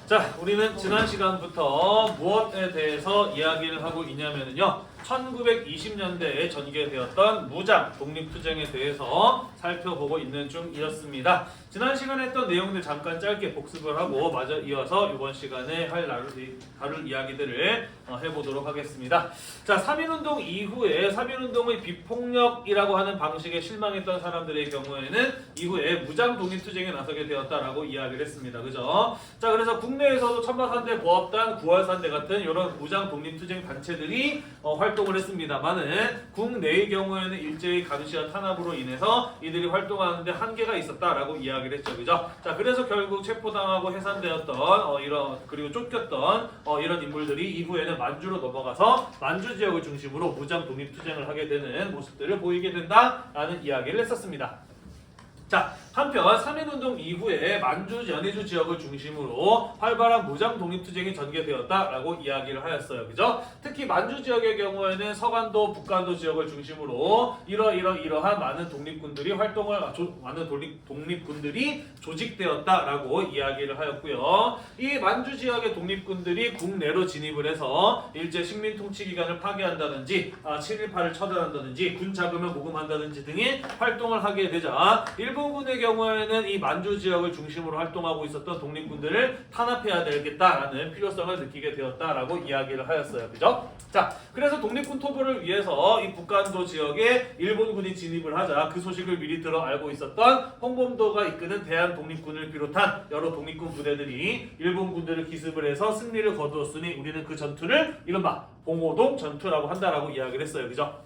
자, 우리는 지난 시간부터 무엇에 대해서 이야기를 하고 있냐면요. 1920년대에 전개되었던 무장 독립투쟁에 대해서 살펴보고 있는 중이었습니다. 지난 시간에 했던 내용들 잠깐 짧게 복습을 하고 마저 이어서 이번 시간에 다룰 이야기들을 해보도록 하겠습니다. 자, 3.1운동 이후에 3.1운동의 비폭력이라고 하는 방식에 실망했던 사람들의 경우에는 이후에 무장 독립투쟁에 나서게 되었다라고 이야기를 했습니다. 그죠? 자, 그래서 국내에서도 천마산대, 보합단, 9월산대 같은 이런 무장 독립투쟁 단체들이 활동을 했습니다만은 국내의 경우에는 일제의 감시와 탄압으로 인해서 이들이 활동하는데 한계가 있었다라고 이야기를 했죠. 그죠? 자, 그래서 결국 체포당하고 해산되었던 그리고 쫓겼던 이런 인물들이 이후에는 만주로 넘어가서 만주 지역을 중심으로 무장 독립투쟁을 하게 되는 모습들을 보이게 된다라는 이야기를 했었습니다. 자, 한편 3.1운동 이후에 만주, 연해주 지역을 중심으로 활발한 무장 독립투쟁이 전개되었다라고 이야기를 하였어요. 그죠? 특히 만주 지역의 경우에는 서간도, 북간도 지역을 중심으로 이러한 많은 독립군들이 독립군들이 조직되었다라고 이야기를 하였고요. 이 만주 지역의 독립군들이 국내로 진입을 해서 일제 식민 통치 기관을 파괴한다든지 7.18을 처단한다든지 군 자금을 모금한다든지 등의 활동을 하게 되자 일본군의 경우에는 이 만주 지역을 중심으로 활동하고 있었던 독립군들을 탄압해야 되겠다라는 필요성을 느끼게 되었다라고 이야기를 하였어요. 그죠? 자, 그래서 독립군 토벌을 위해서 이 북간도 지역에 일본군이 진입을 하자 그 소식을 미리 들어 알고 있었던 홍범도가 이끄는 대한독립군을 비롯한 여러 독립군 부대들이 일본군들을 기습을 해서 승리를 거두었으니 우리는 그 전투를 이른바 봉오동 전투라고 한다라고 이야기를 했어요. 그죠?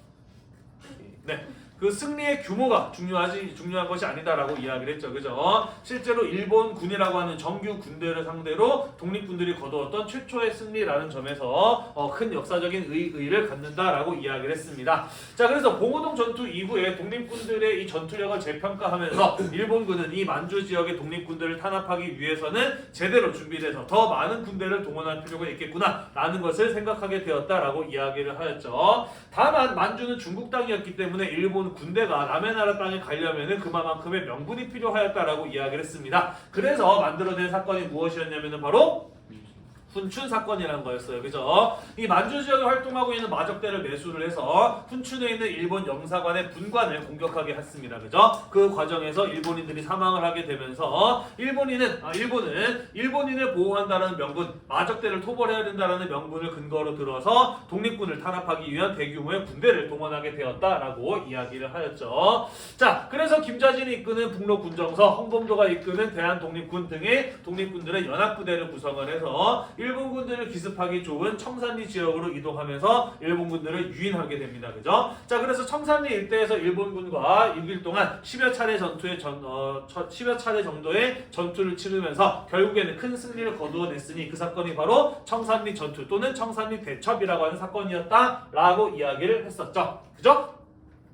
네. 그 승리의 규모가 중요한 것이 아니다라고 이야기를 했죠. 그죠? 실제로 일본군이라고 하는 정규 군대를 상대로 독립군들이 거두었던 최초의 승리라는 점에서 큰 역사적인 의의를 갖는다라고 이야기를 했습니다. 자, 그래서 봉오동 전투 이후에 독립군들의 이 전투력을 재평가하면서 일본군은 이 만주 지역의 독립군들을 탄압하기 위해서는 제대로 준비돼서 더 많은 군대를 동원할 필요가 있겠구나라는 것을 생각하게 되었다라고 이야기를 하였죠. 다만 만주는 중국 땅이었기 때문에 일본 군대가 남의 나라 땅에 가려면은 그만큼의 명분이 필요하였다라고 이야기를 했습니다. 그래서 만들어낸 사건이 무엇이었냐면은 바로 훈춘 사건이라는 거였어요. 그죠? 이 만주 지역에 활동하고 있는 마적대를 매수를 해서 훈춘에 있는 일본 영사관의 분관을 공격하게 했습니다. 그죠? 그 과정에서 일본인들이 사망을 하게 되면서 일본은 일본인을 보호한다는 명분, 마적대를 토벌해야 된다는 명분을 근거로 들어서 독립군을 탄압하기 위한 대규모의 군대를 동원하게 되었다라고 이야기를 하였죠. 자, 그래서 김자진이 이끄는 북로군정서, 홍범도가 이끄는 대한독립군 등의 독립군들의 연합부대를 구성을 해서 일본군들을 기습하기 좋은 청산리 지역으로 이동하면서 일본군들을 유인하게 됩니다. 그죠? 자, 그래서 청산리 일대에서 일본군과 6일 동안 10여 차례 정도의 전투를 치르면서 결국에는 큰 승리를 거두어냈으니 그 사건이 바로 청산리 전투 또는 청산리 대첩이라고 하는 사건이었다라고 이야기를 했었죠. 그죠?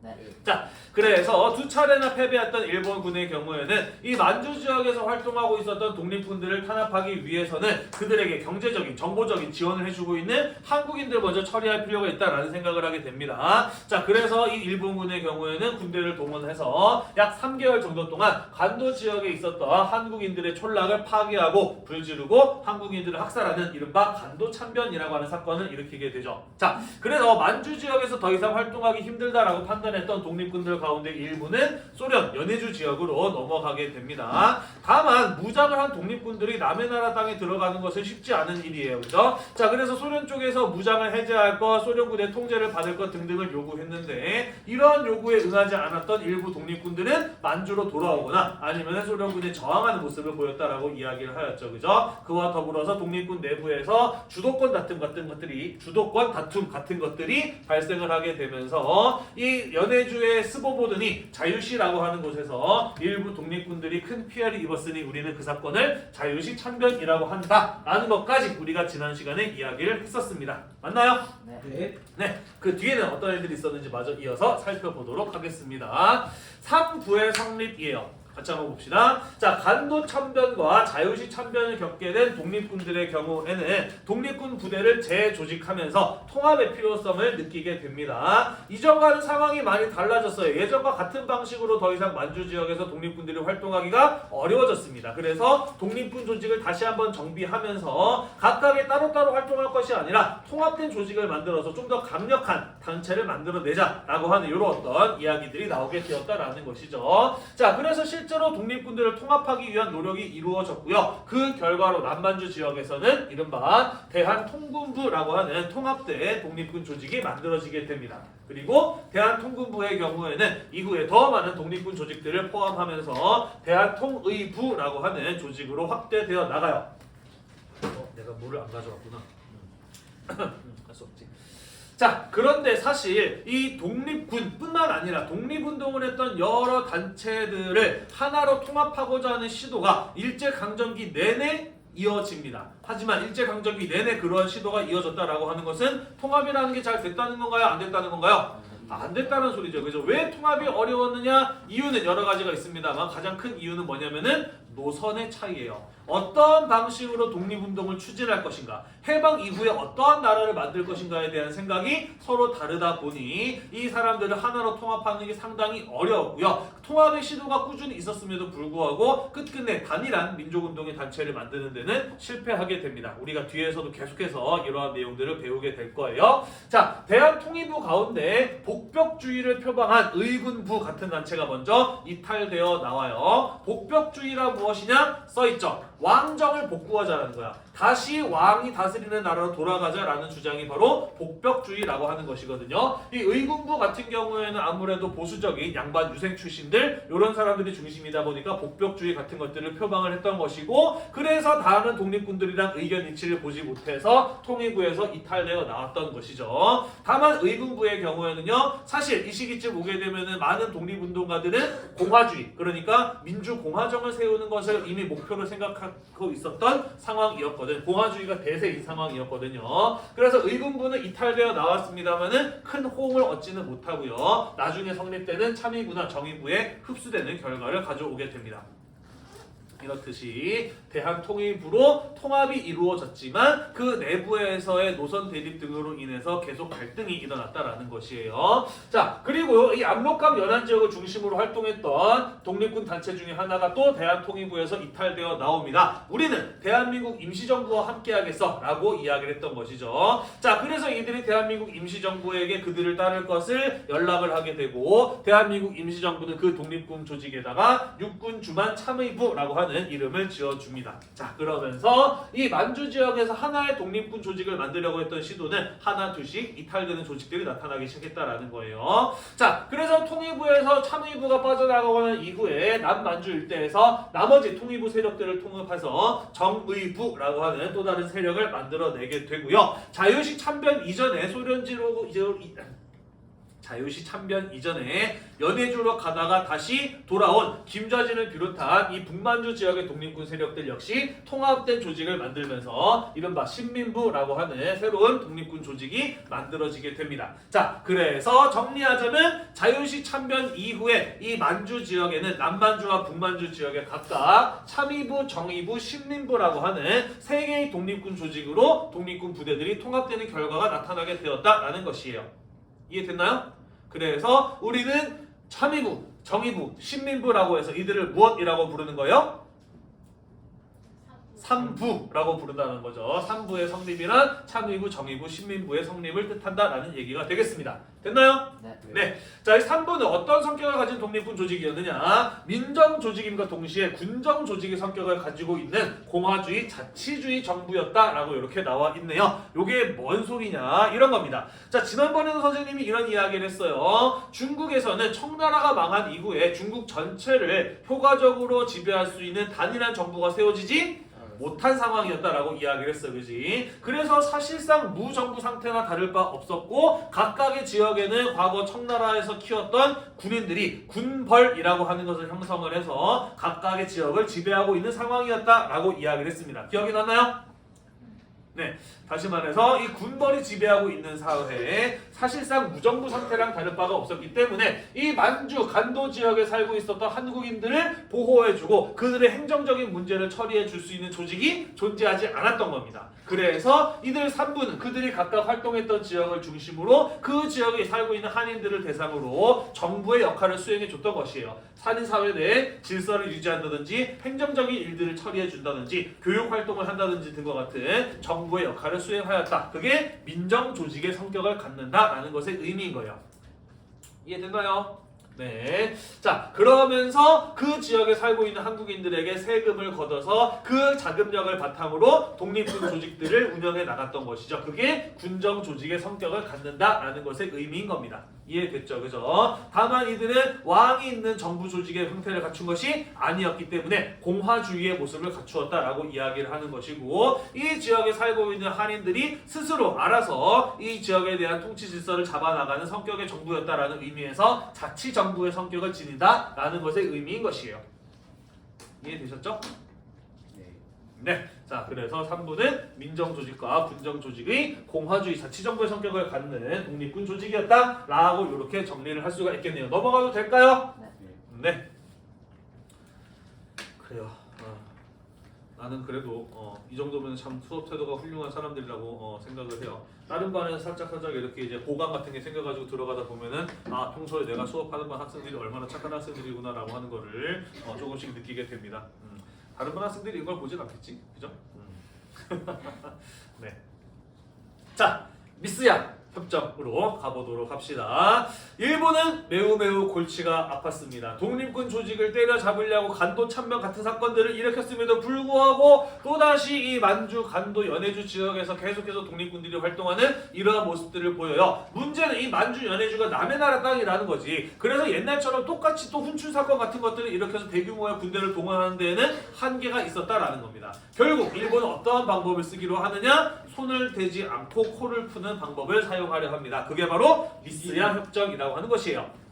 네. 자, 그래서 두 차례나 패배했던 일본군의 경우에는 이 만주 지역에서 활동하고 있었던 독립군들을 탄압하기 위해서는 그들에게 경제적인, 정보적인 지원을 해주고 있는 한국인들 먼저 처리할 필요가 있다라는 생각을 하게 됩니다. 자, 그래서 이 일본군의 경우에는 군대를 동원해서 약 3개월 정도 동안 간도 지역에 있었던 한국인들의 촌락을 파괴하고 불지르고 한국인들을 학살하는 이른바 간도 참변이라고 하는 사건을 일으키게 되죠. 자, 그래서 만주 지역에서 더 이상 활동하기 힘들다라고 판단했던 독립군들 가운데 일부는 소련, 연해주 지역으로 넘어가게 됩니다. 다만 무장을 한 독립군들이 남의 나라 땅에 들어가는 것은 쉽지 않은 일이에요. 그죠? 자, 그래서 소련 쪽에서 무장을 해제할 것, 소련군의 통제를 받을 것 등등을 요구했는데 이러한 요구에 응하지 않았던 일부 독립군들은 만주로 돌아오거나 아니면 소련군에 저항하는 모습을 보였다라고 이야기를 하였죠. 그죠? 그와 더불어서 독립군 내부에서 주도권 다툼 같은 것들이 발생을 하게 되면서 이 연해주의 스보보든이 자유시라고 하는 곳에서 일부 독립군들이 큰 피해를 입었으니 우리는 그 사건을 자유시 참변이라고 한다라는 것까지 우리가 지난 시간에 이야기를 했었습니다. 맞나요? 네. 네. 그 뒤에는 어떤 일들이 있었는지 마저 이어서 살펴보도록 하겠습니다. 3부의 성립이에요. 같이 한번 봅시다. 자, 간도 참변과 자유시 참변을 겪게 된 독립군들의 경우에는 독립군 부대를 재조직하면서 통합의 필요성을 느끼게 됩니다. 이전과는 상황이 많이 달라졌어요. 예전과 같은 방식으로 더 이상 만주 지역에서 독립군들이 활동하기가 어려워졌습니다. 그래서 독립군 조직을 다시 한번 정비하면서 각각의 따로따로 활동할 것이 아니라 통합된 조직을 만들어서 좀 더 강력한 단체를 만들어내자라고 하는 이런 어떤 이야기들이 나오게 되었다라는 것이죠. 자, 그래서 실제로 독립군들을 통합하기 위한 노력이 이루어졌고요. 그 결과로 남만주 지역에서는 이른바 대한통군부라고 하는 통합된 독립군 조직이 만들어지게 됩니다. 그리고 대한통군부의 경우에는 이후에 더 많은 독립군 조직들을 포함하면서 대한통의부라고 하는 조직으로 확대되어 나가요. 내가 물을 안 가져왔구나. 할 수 없지. 자, 그런데 사실 이 독립군뿐만 아니라 독립운동을 했던 여러 단체들을 하나로 통합하고자 하는 시도가 일제강점기 내내 이어집니다. 하지만 일제강점기 내내 그러한 시도가 이어졌다라고 하는 것은 통합이라는 게 잘 됐다는 건가요? 안 됐다는 건가요? 안 됐다는 소리죠. 그죠? 왜 통합이 어려웠느냐? 이유는 여러 가지가 있습니다만 가장 큰 이유는 뭐냐면은 노선의 차이예요. 어떤 방식으로 독립운동을 추진할 것인가, 해방 이후에 어떠한 나라를 만들 것인가에 대한 생각이 서로 다르다 보니 이 사람들을 하나로 통합하는 게 상당히 어려웠고요. 통합의 시도가 꾸준히 있었음에도 불구하고 끝끝내 단일한 민족운동의 단체를 만드는 데는 실패하게 됩니다. 우리가 뒤에서도 계속해서 이러한 내용들을 배우게 될 거예요. 자, 대한통일부 가운데 복벽주의를 표방한 의군부 같은 단체가 먼저 이탈되어 나와요. 복벽주의가 무엇이냐? 써있죠. 왕정을 복구하자라는 거야. 다시 왕이 다스리는 나라로 돌아가자라는 주장이 바로 복벽주의라고 하는 것이거든요. 이 의군부 같은 경우에는 아무래도 보수적인 양반 유생 출신들 이런 사람들이 중심이다 보니까 복벽주의 같은 것들을 표방을 했던 것이고, 그래서 다른 독립군들이랑 의견 일치를 보지 못해서 통일부에서 이탈되어 나왔던 것이죠. 다만 의군부의 경우에는요, 사실 이 시기쯤 오게 되면은 많은 독립운동가들은 공화주의, 그러니까 민주공화정을 세우는 것을 이미 목표로 생각하고 있었던 상황이었거든요. 공화주의가 대세인 상황이었거든요. 그래서 의군부는 이탈되어 나왔습니다만은 큰 호응을 얻지는 못하고요. 나중에 성립되는 참의부나 정의부에 흡수되는 결과를 가져오게 됩니다. 이렇듯이 대한통일부로 통합이 이루어졌지만 그 내부에서의 노선 대립 등으로 인해서 계속 갈등이 일어났다라는 것이에요. 자, 그리고 이 압록강 연안 지역을 중심으로 활동했던 독립군 단체 중에 하나가 또 대한통일부에서 이탈되어 나옵니다. 우리는 대한민국 임시정부와 함께하겠어 라고 이야기를 했던 것이죠. 자, 그래서 이들이 대한민국 임시정부에게 그들을 따를 것을 연락을 하게 되고, 대한민국 임시정부는 그 독립군 조직에다가 육군주만 참의부라고 하는 이름을 지어줍니다. 자, 그러면서 이 만주 지역에서 하나의 독립군 조직을 만들려고 했던 시도는 하나 둘씩 이탈되는 조직들이 나타나기 시작했다라는 거예요. 자, 그래서 통일부에서 참의부가 빠져나가고는 이후에 남만주 일대에서 나머지 통일부 세력들을 통합해서 정의부라고 하는 또 다른 세력을 만들어내게 되고요. 자유식 참변 이전에 자유시 참변 이전에 연해주로 가다가 다시 돌아온 김좌진을 비롯한 이 북만주 지역의 독립군 세력들 역시 통합된 조직을 만들면서 이른바 신민부라고 하는 새로운 독립군 조직이 만들어지게 됩니다. 자, 그래서 정리하자면 자유시 참변 이후에 이 만주 지역에는 남만주와 북만주 지역에 각각 참의부, 정의부, 신민부라고 하는 세 개의 독립군 조직으로 독립군 부대들이 통합되는 결과가 나타나게 되었다라는 것이에요. 이해됐나요? 그래서 우리는 참의부, 정의부, 신민부라고 해서 이들을 무엇이라고 부르는 거예요? 삼부라고 부른다는 거죠. 삼부의 성립이란 참의부, 정의부, 신민부의 성립을 뜻한다라는 얘기가 되겠습니다. 됐나요? 네. 자, 이 삼부는 어떤 성격을 가진 독립군 조직이었느냐? 민정 조직임과 동시에 군정 조직의 성격을 가지고 있는 공화주의, 자치주의 정부였다라고 이렇게 나와 있네요. 요게 뭔 소리냐? 이런 겁니다. 자, 지난번에도 선생님이 이런 이야기를 했어요. 중국에서는 청나라가 망한 이후에 중국 전체를 효과적으로 지배할 수 있는 단일한 정부가 세워지지 못한 상황이었다라고 이야기를 했어, 그지? 그래서 사실상 무정부 상태나 다를 바 없었고, 각각의 지역에는 과거 청나라에서 키웠던 군인들이 군벌이라고 하는 것을 형성을 해서 각각의 지역을 지배하고 있는 상황이었다라고 이야기를 했습니다. 기억이 나나요? 네, 다시 말해서 이 군벌이 지배하고 있는 사회에 사실상 무정부 상태랑 다를 바가 없었기 때문에 이 만주 간도 지역에 살고 있었던 한국인들을 보호해주고 그들의 행정적인 문제를 처리해 줄 수 있는 조직이 존재하지 않았던 겁니다. 그래서 이들 3부는 그들이 각각 활동했던 지역을 중심으로 그 지역에 살고 있는 한인들을 대상으로 정부의 역할을 수행해 줬던 것이에요. 산인사회 내에 질서를 유지한다든지 행정적인 일들을 처리해 준다든지 교육 활동을 한다든지 등과 같은 정부의 역할을 수행하였다. 그게 민정조직의 성격을 갖는다라는 것의 의미인 거예요. 이해됐나요? 네. 자, 그러면서 그 지역에 살고 있는 한국인들에게 세금을 걷어서 그 자금력을 바탕으로 독립군 조직들을 운영해 나갔던 것이죠. 그게 군정 조직의 성격을 갖는다라는 것의 의미인 겁니다. 이해됐죠? 그죠? 다만 이들은 왕이 있는 정부 조직의 형태를 갖춘 것이 아니었기 때문에 공화주의의 모습을 갖추었다라고 이야기를 하는 것이고 이 지역에 살고 있는 한인들이 스스로 알아서 이 지역에 대한 통치 질서를 잡아나가는 성격의 정부였다라는 의미에서 자치정부의 성격을 지닌다라는 것의 의미인 것이에요. 이해되셨죠? 네. 자, 그래서 3부는 민정조직과 군정조직의 공화주의 자치정부의 성격을 갖는 독립군 조직이었다라고 이렇게 정리를 할 수가 있겠네요. 넘어가도 될까요? 네. 그래요. 나는 그래도 이 정도면 참 수업 태도가 훌륭한 사람들이라고 생각을 해요. 다른 반에서 살짝 이렇게 이제 고강 같은 게 생겨가지고 들어가다 보면은 평소에 내가 수업하는 반 학생들이 얼마나 착한 학생들이구나라고 하는 거를 조금씩 느끼게 됩니다. 다른 반 학생들이 이걸 보진 않겠지, 그죠? 네. 자, 미스야 협정으로 가보도록 합시다. 일본은 매우 골치가 아팠습니다. 독립군 조직을 때려잡으려고 간도 참명 같은 사건들을 일으켰음에도 불구하고 또다시 이 만주, 간도, 연해주 지역에서 계속해서 독립군들이 활동하는 이러한 모습들을 보여요. 문제는 이 만주, 연해주가 남의 나라 땅이라는 거지. 그래서 옛날처럼 똑같이 또 훈출 사건 같은 것들을 일으켜서 대규모의 군대를 동원하는 데에는 한계가 있었다라는 겁니다. 결국 일본은 어떠한 방법을 쓰기로 하느냐? 손을 대지 않고 코를 푸는 방법을 사용하려 합니다. 그게 바로 미스야 협정이라고 하는 것이에요.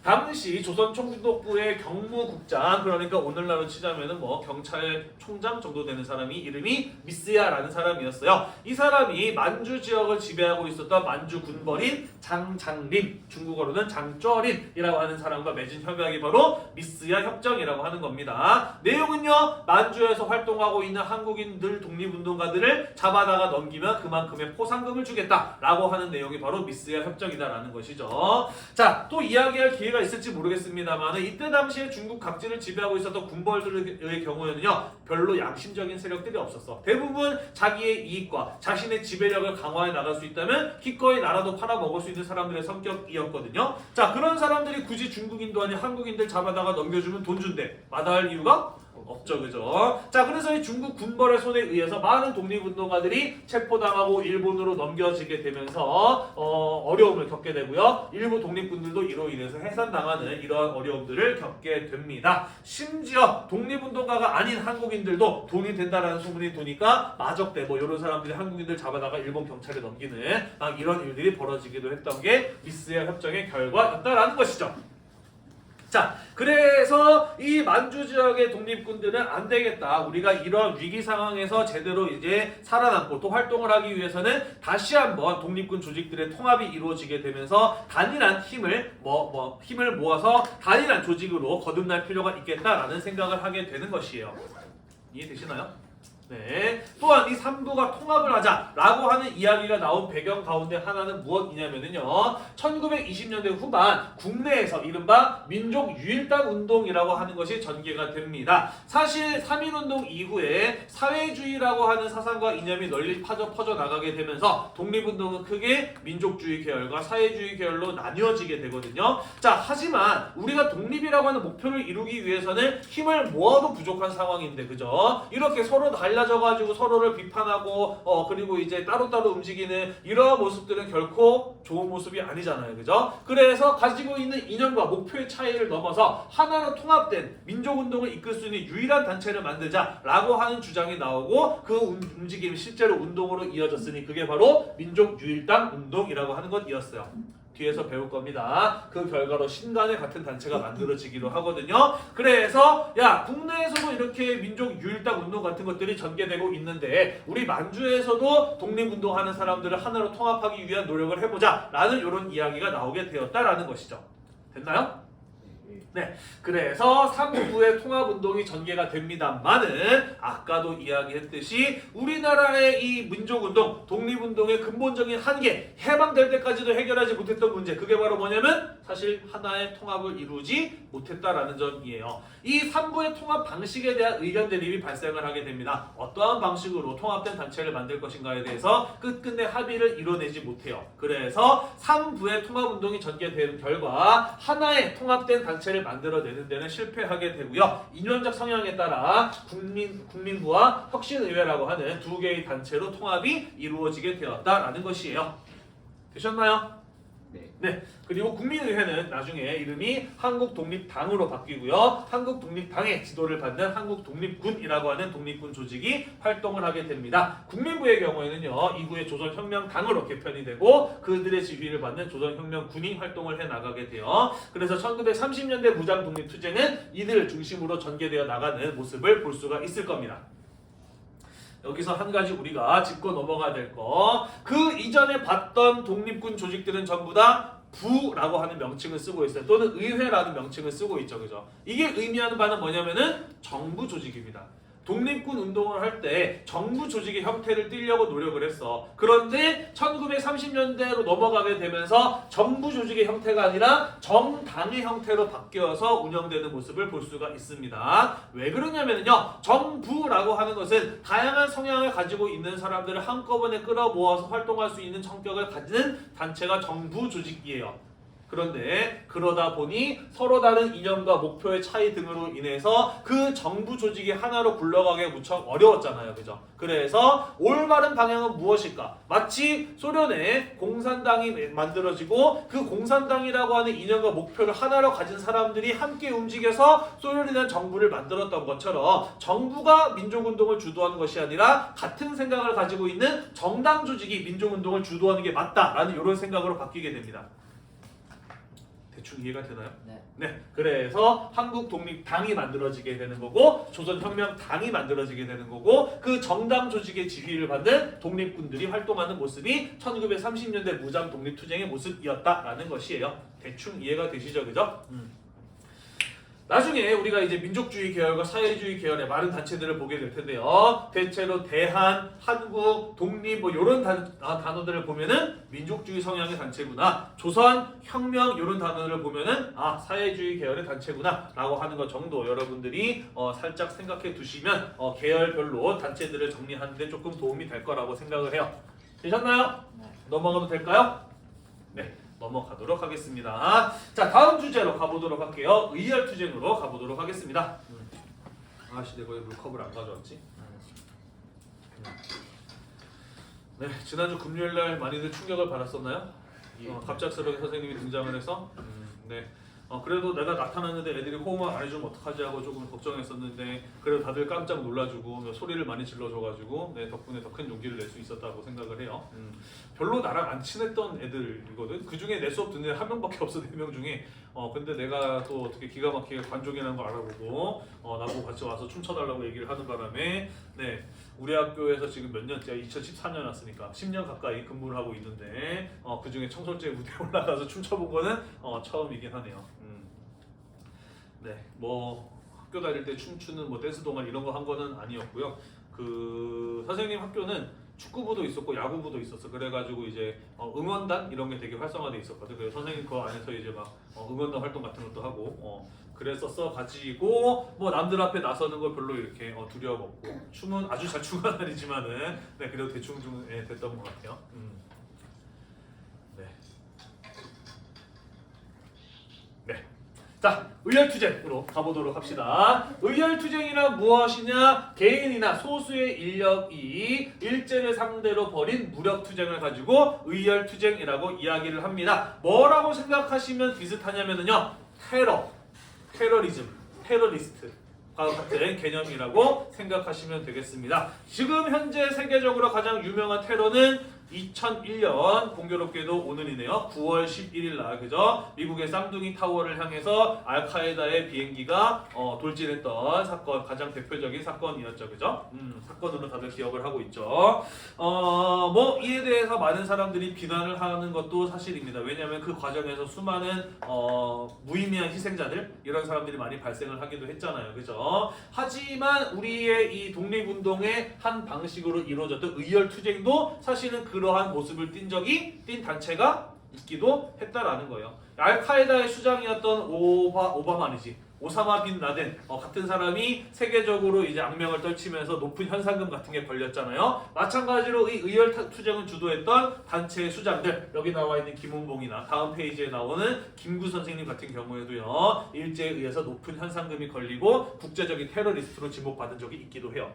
당시 조선 총독부의 경무국장, 그러니까 오늘날로 치자면은 뭐 경찰총장 정도 되는 사람이 이름이 미스야라는 사람이었어요. 이 사람이 만주 지역을 지배하고 있었던 만주 군벌인 장장린, 중국어로는 장쩌린이라고 하는 사람과 맺은 협약이 바로 미스야 협정이라고 하는 겁니다. 내용은요, 만주에서 활동하고 있는 한국인들 독립운동가들을 잡아다가 넘기면 그만큼의 포상금을 주겠다라고 하는 내용이 바로 미스야 협정이다라는 것이죠. 자, 또 이야기할 기회가 있을지 모르겠습니다만 이때 당시에 중국 각지를 지배하고 있었던 군벌들의 경우에는요, 별로 양심적인 세력들이 없었어. 대부분 자기의 이익과 자신의 지배력을 강화해 나갈 수 있다면 기꺼이 나라도 팔아먹을 수 있는 사람들의 성격이었거든요. 자, 그런 사람들이 굳이 중국인도 아닌 한국인들 잡아다가 넘겨주면 돈 준대. 마다할 이유가 없죠, 그죠? 자, 그래서 이 중국 군벌의 손에 의해서 많은 독립운동가들이 체포당하고 일본으로 넘겨지게 되면서 어려움을 겪게 되고요. 일부 독립군들도 이로 인해서 해산당하는 이러한 어려움들을 겪게 됩니다. 심지어 독립운동가가 아닌 한국인들도 돈이 된다라는 소문이 도니까 마적대 뭐 이런 사람들이 한국인들 잡아다가 일본 경찰에 넘기는 막 이런 일들이 벌어지기도 했던 게 미스야 협정의 결과였다라는 것이죠. 자, 그래서 이 만주 지역의 독립군들은 안 되겠다. 우리가 이런 위기 상황에서 제대로 이제 살아남고 또 활동을 하기 위해서는 다시 한번 독립군 조직들의 통합이 이루어지게 되면서 단일한 힘을 모아서 단일한 조직으로 거듭날 필요가 있겠다라는 생각을 하게 되는 것이에요. 이해되시나요? 네. 또한 이 3부가 통합을 하자라고 하는 이야기가 나온 배경 가운데 하나는 무엇이냐면요, 1920년대 후반 국내에서 이른바 민족 유일당 운동이라고 하는 것이 전개가 됩니다. 사실 3.1운동 이후에 사회주의라고 하는 사상과 이념이 널리 퍼져 나가게 되면서 독립운동은 크게 민족주의 계열과 사회주의 계열로 나뉘어지게 되거든요. 자, 하지만 우리가 독립이라고 하는 목표를 이루기 위해서는 힘을 모아도 부족한 상황인데, 그죠? 이렇게 서로 달라져가지고 서로를 비판하고 그리고 이제 따로따로 움직이는 이러한 모습들은 결코 좋은 모습이 아니잖아요, 그죠? 그래서 가지고 있는 이념과 목표의 차이를 넘어서 하나로 통합된 민족운동을 이끌 수 있는 유일한 단체를 만들자라고 하는 주장이 나오고 그 움직임이 실제로 운동으로 이어졌으니 그게 바로 민족유일당 운동이라고 하는 것이었어요. 뒤에서 배울 겁니다. 그 결과로 신간의 같은 단체가 만들어지기로 하거든요. 그래서 야 국내에서도 이렇게 민족 유일당 운동 같은 것들이 전개되고 있는데 우리 만주에서도 독립운동하는 사람들을 하나로 통합하기 위한 노력을 해보자 라는 이런 이야기가 나오게 되었다라는 것이죠. 됐나요? 네, 그래서 3부의 통합운동이 전개가 됩니다만은 아까도 이야기했듯이 우리나라의 이 민족운동, 독립운동의 근본적인 한계, 해방될 때까지도 해결하지 못했던 문제, 그게 바로 뭐냐면 사실 하나의 통합을 이루지 못했다라는 점이에요. 이 3부의 통합 방식에 대한 의견 대립이 발생을 하게 됩니다. 어떠한 방식으로 통합된 단체를 만들 것인가에 대해서 끝끝내 합의를 이뤄내지 못해요. 그래서 3부의 통합운동이 전개된 결과 하나의 통합된 단체를 만들어내는 데는 실패하게 되고요. 이념적 성향에 따라 국민부와 혁신의회라고 하는 두 개의 단체로 통합이 이루어지게 되었다라는 것이에요. 되셨나요? 네. 그리고 국민의회는 나중에 이름이 한국독립당으로 바뀌고요. 한국독립당의 지도를 받는 한국독립군이라고 하는 독립군 조직이 활동을 하게 됩니다. 국민부의 경우에는요. 이후에 조선혁명당으로 개편이 되고 그들의 지휘를 받는 조선혁명군이 활동을 해나가게 돼요. 그래서 1930년대 무장독립투쟁은 이들을 중심으로 전개되어 나가는 모습을 볼 수가 있을 겁니다. 여기서 한 가지 우리가 짚고 넘어가야 될 거. 그 이전에 봤던 독립군 조직들은 전부 다 부라고 하는 명칭을 쓰고 있어요. 또는 의회라는 명칭을 쓰고 있죠. 그죠? 이게 의미하는 바는 뭐냐면은 정부 조직입니다. 독립군 운동을 할 때 정부 조직의 형태를 띠려고 노력을 했어. 그런데 1930년대로 넘어가게 되면서 정부 조직의 형태가 아니라 정당의 형태로 바뀌어서 운영되는 모습을 볼 수가 있습니다. 왜 그러냐면요. 정부라고 하는 것은 다양한 성향을 가지고 있는 사람들을 한꺼번에 끌어모아서 활동할 수 있는 성격을 가지는 단체가 정부 조직이에요. 그런데 그러다 보니 서로 다른 이념과 목표의 차이 등으로 인해서 그 정부 조직이 하나로 굴러가기 무척 어려웠잖아요. 그죠? 그래서 올바른 방향은 무엇일까? 마치 소련에 공산당이 만들어지고 그 공산당이라고 하는 이념과 목표를 하나로 가진 사람들이 함께 움직여서 소련이라는 정부를 만들었던 것처럼 정부가 민족운동을 주도하는 것이 아니라 같은 생각을 가지고 있는 정당 조직이 민족운동을 주도하는 게 맞다라는 이런 생각으로 바뀌게 됩니다. 대충 이해가 되나요? 네. 그래서 한국독립당이 만들어지게 되는 거고 조선혁명당이 만들어지게 되는 거고 그 정당 조직의 지휘를 받는 독립군들이 활동하는 모습이 1930년대 무장독립투쟁의 모습이었다라는 것이에요. 대충 이해가 되시죠? 그죠? 나중에 우리가 이제 민족주의 계열과 사회주의 계열의 많은 단체들을 보게 될 텐데요. 대체로 대한, 한국, 독립 뭐 이런 단어들을 보면은 민족주의 성향의 단체구나. 조선, 혁명 이런 단어들을 보면은 사회주의 계열의 단체구나 라고 하는 것 정도 여러분들이 살짝 생각해 두시면 계열별로 단체들을 정리하는 데 조금 도움이 될 거라고 생각을 해요. 되셨나요? 넘어가도 될까요? 네. 넘어가도록 하겠습니다. 자, 다음 주제로 가보도록 할게요. 의열투쟁으로 가보도록 하겠습니다. 아씨, 내가 왜 물컵을 안 가져왔지? 네, 지난주 금요일날 많이들 충격을 받았었나요? 갑작스럽게 선생님이 등장을 해서 네. 그래도 내가 나타났는데 애들이 호응을 안 해주면 어떡하지 하고 조금 걱정했었는데 그래도 다들 깜짝 놀라주고 소리를 많이 질러줘가지고 네, 덕분에 더 큰 용기를 낼 수 있었다고 생각을 해요. 별로 나랑 안 친했던 애들이거든. 그 중에 내 수업 듣는 애 한 명밖에 없어. 4명 중에. 근데 내가 또 어떻게 기가 막히게 관종이라는 걸 알아보고 나보고 같이 와서 춤춰달라고 얘기를 하는 바람에 네, 우리 학교에서 지금 몇 년째야? 2014년 왔으니까 10년 가까이 근무를 하고 있는데 그 중에 청솔제 무대에 올라가서 춤춰본 거는 처음이긴 하네요. 네, 뭐 학교 다닐 때 춤추는 뭐 댄스 동아리 이런 거 한 거는 아니었고요. 그 선생님 학교는 축구부도 있었고 야구부도 있었어. 그래가지고 이제 응원단 이런 게 되게 활성화돼 있었거든. 그래서 선생님 그 안에서 이제 막 응원단 활동 같은 것도 하고 그랬었어 가지고 뭐 남들 앞에 나서는 걸 별로 이렇게 두려움 없고 춤은 아주 잘 추는 건 아니지만은 네, 그래도 대충 좀 됐던 것 같아요. 네. 네. 자, 의열투쟁으로 가보도록 합시다. 의열투쟁이란 무엇이냐? 개인이나 소수의 인력이 일제를 상대로 벌인 무력투쟁을 가지고 의열투쟁이라고 이야기를 합니다. 뭐라고 생각하시면 비슷하냐면요. 테러리즘, 테러리스트 같은 개념이라고 생각하시면 되겠습니다. 지금 현재 세계적으로 가장 유명한 테러는 2001년 공교롭게도 오늘이네요. 9월 11일 날 그죠? 미국의 쌍둥이 타워를 향해서 알카에다의 비행기가 돌진했던 사건, 가장 대표적인 사건이었죠. 그죠? 사건으로 다들 기억을 하고 있죠. 뭐 이에 대해서 많은 사람들이 비난을 하는 것도 사실입니다. 왜냐하면 그 과정에서 수많은 무의미한 희생자들 이런 사람들이 많이 발생을 하기도 했잖아요. 그죠? 하지만 우리의 이 독립운동의 한 방식으로 이루어졌던 의열투쟁도 사실은 그러한 모습을 띈 단체가 있기도 했다라는 거예요. 알카에다의 수장이었던 오사마 빈 라덴 같은 사람이 세계적으로 이제 악명을 떨치면서 높은 현상금 같은 게 걸렸잖아요. 마찬가지로 이 의열 투쟁을 주도했던 단체의 수장들, 여기 나와 있는 김원봉이나 다음 페이지에 나오는 김구 선생님 같은 경우에도요, 일제에 의해서 높은 현상금이 걸리고 국제적인 테러리스트로 지목받은 적이 있기도 해요.